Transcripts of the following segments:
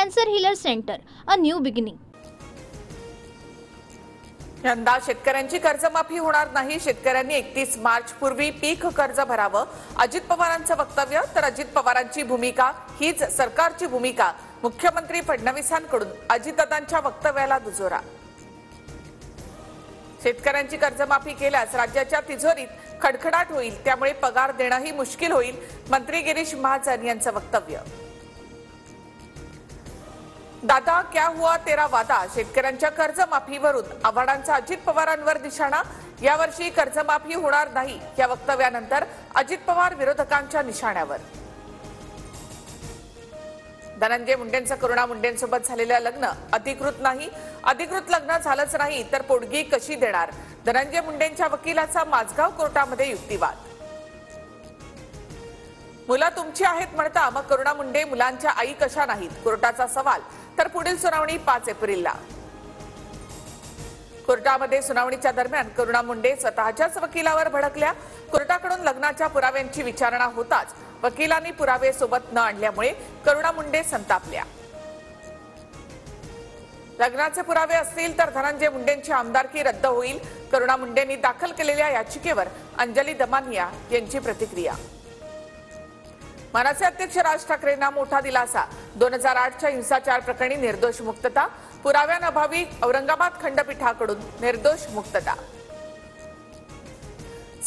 Cancer healer centre, a new beginning. यंदा शेतकऱ्यांची कर्जमाफी होणार नाही. शेतकऱ्यांनी 31 मार्च पूर्वी पीक कर्ज भरावं. अजित पवारांचं वक्तव्य. तर अजित पवारांची भूमिका हीच सरकारची भूमिका. मुख्यमंत्री फडणवीसांकडून अजितदादांच्या वक्तव्याला दुजोरा. शेतकऱ्यांची कर्जमाफी केल्यास राज्याच्या तिजोरीत खडखडाट होईल, त्यामुळे पगार देणंही मुश्किल होईल. मंत्री गिरीश महाजन यांचं वक्तव्य. दादा क्या हुआ तेरा वादा. शेतकऱ्यांच्या कर्जमाफीवरून आव्हाडांचा अजित पवारांवर निशाणा. यावर्षी कर्जमाफी होणार नाही या वक्तव्यानंतर अजित पवार विरोधकांच्या निशाण्यावर. धनंजय मुंडेंचं करुणा मुंडेंसोबत झालेलं लग्न अधिकृत नाही. अधिकृत लग्न झालंच नाही तर पोटगी कशी देणार. धनंजय मुंडेंच्या वकिलाचा माझगाव कोर्टामध्ये युक्तिवाद. मुलं तुमची आहेत म्हणता, मग करुणा मुंडे मुलांच्या आई कशा नाहीत. कोर्टाचा सवाल. तर पुढील सुनावणी 5 एप्रिलला. कोर्टामध्ये सुनावणीच्या दरम्यान करुणा मुंडे स्वतःच्याच वकिलावर भडकल्या. कोर्टाकडून लग्नाच्या पुराव्यांची विचारणा होताच वकिलांनी पुरावे सोबत न आणल्यामुळे करुणा मुंडे संतापल्या. लग्नाचे पुरावे असतील तर धनंजय मुंडेंची आमदारकी रद्द होईल. करुणा मुंडेंनी दाखल केलेल्या याचिकेवर अंजली दमानिया यांची प्रतिक्रिया. मनसे अध्यक्ष राज ठाकरेंना मोठा दिलासा. 2008च्या हिंसाचार प्रकरणी निर्दोष मुक्तता. पुराव्यांअभावी औरंगाबाद खंडपीठाकडून निर्दोष मुक्तता.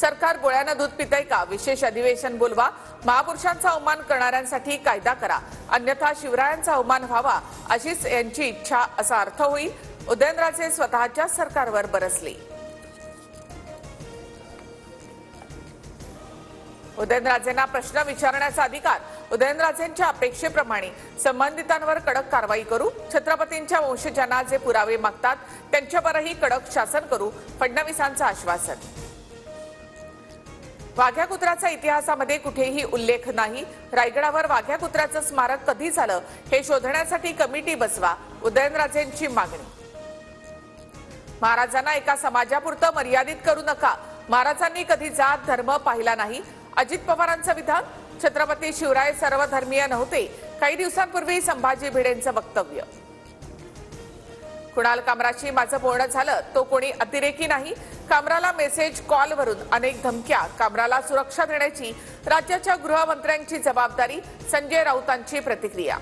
सरकार गोळ्यानं दूध पितंय का. विशेष अधिवेशन बोलवा. महापुरुषांचा अवमान करणाऱ्यांसाठी कायदा करा, अन्यथा शिवरायांचा अवमान व्हावा अशीच यांची इच्छा असा अर्थ होईल. उदयनराजे स्वतःच्या सरकारवर बरसले. उदयनराजेंना प्रश्न विचारण्याचा अधिकार. उदयनराजेंच्या अपेक्षेप्रमाणे संबंधितांवर कडक कारवाई करू. छत्रपतींच्या वंशजांना जे पुरावे मागतात त्यांच्यावरही कडक शासन करू. फडणवीसांचं आश्वासन. वाघ्या कुत्र्याचा इतिहासामध्ये कुठेही उल्लेख नाही. रायगडावर वाघ्या कुत्र्याचं स्मारक कधी झालं हे शोधण्यासाठी कमिटी बसवा. उदयनराजेंची मागणी. महाराजांना एका समाजापुरतं मर्यादित करू नका. महाराजांनी कधी जात धर्म पाहिला नाही. अजित पवारांचं विधान. छत्रपती शिवराय सर्वधर्मीय नव्हते. काही दिवसांपूर्वी संभाजी भिडेंचं वक्तव्य. कुणाल कामराशी माझं बोलणं झालं, तो कोणी अतिरेकी नाही. कामराला मेसेज कॉलवरून अनेक धमक्या. कामराला सुरक्षा देण्याची राज्याच्या गृहमंत्र्यांची जबाबदारी. संजय राऊतांची प्रतिक्रिया.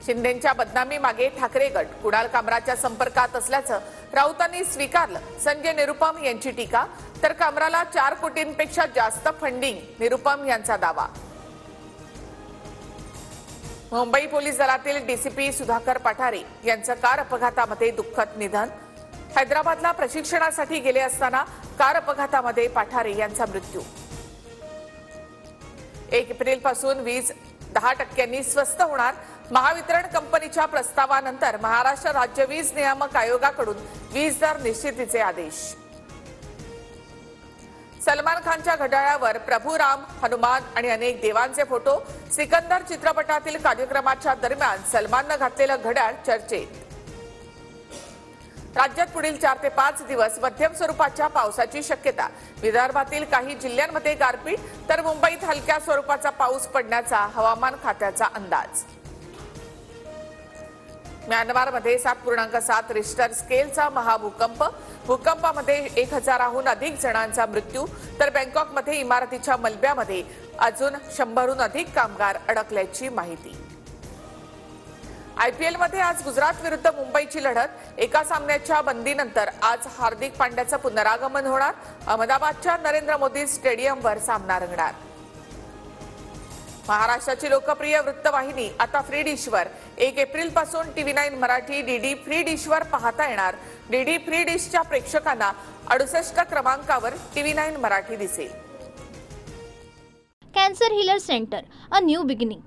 शिंदेंच्या बदनामी मागे ठाकरे गट. कुणाल कामराच्या संपर्कात असल्याचं राऊतांनी स्वीकारलं. संजय निरुपम यांची टीका. तर कामराला 4 कोटींपेक्षा जास्त फंडिंग. निरुपम यांचा दावा. मुंबई पोलीस दलातील डीसीपी सुधाकर पठारे यांचं कार अपघातामध्ये दुःखद निधन. हैदराबादला प्रशिक्षणासाठी गेले असताना कार अपघातामध्ये पठारे यांचा मृत्यू. 1 एप्रिलपासून वीज 10% स्वस्त होणार. महावितरण कंपनीच्या प्रस्तावानंतर महाराष्ट्र राज्य वीज नियामक आयोगाकडून वीज दर निश्चितीचे आदेश. सलमान खानच्या घड्याळावर प्रभू राम, हनुमान आणि अनेक देवांचे फोटो. सिकंदर चित्रपटातील कार्यक्रमाच्या दरम्यान सलमाननं घातलेलं घड्याळ चर्चेत. राज्यात पुढील 4 ते 5 दिवस मध्यम स्वरूपाच्या पावसाची शक्यता. विदर्भातील काही जिल्ह्यांमध्ये गारपीट तर मुंबईत हलक्या स्वरूपाचा पाऊस पडण्याचा हवामान खात्याचा अंदाज. म्यानमारमध्ये 7.7 रिश्टर स्केलचा महाभूकंप. भूकंपामध्ये 1000हून अधिक जणांचा मृत्यू. तर बँकॉकमध्ये इमारतीच्या मलब्यामध्ये अजून 100हून अधिक कामगार अडकल्याची माहिती. आयपीएलमध्ये आज गुजरात विरुद्ध मुंबईची लढत. एका सामन्याच्या बंदीनंतर आज हार्दिक पांड्याचं पुनरागमन होणार. अहमदाबादच्या नरेंद्र मोदी स्टेडियमवर सामना रंगणार. महाराष्ट्राची लोकप्रिय वृत्तवाहिनी आता फ्री डिशवर. 1 एप्रिलपासून TV9 मराठी डीडी फ्री डिशवर पाहता येणार. डीडी फ्री डिशच्या प्रेक्षकांना 68 क्रमांकावर TV9 मराठी दिसेल. Cancer healer centre, a new beginning.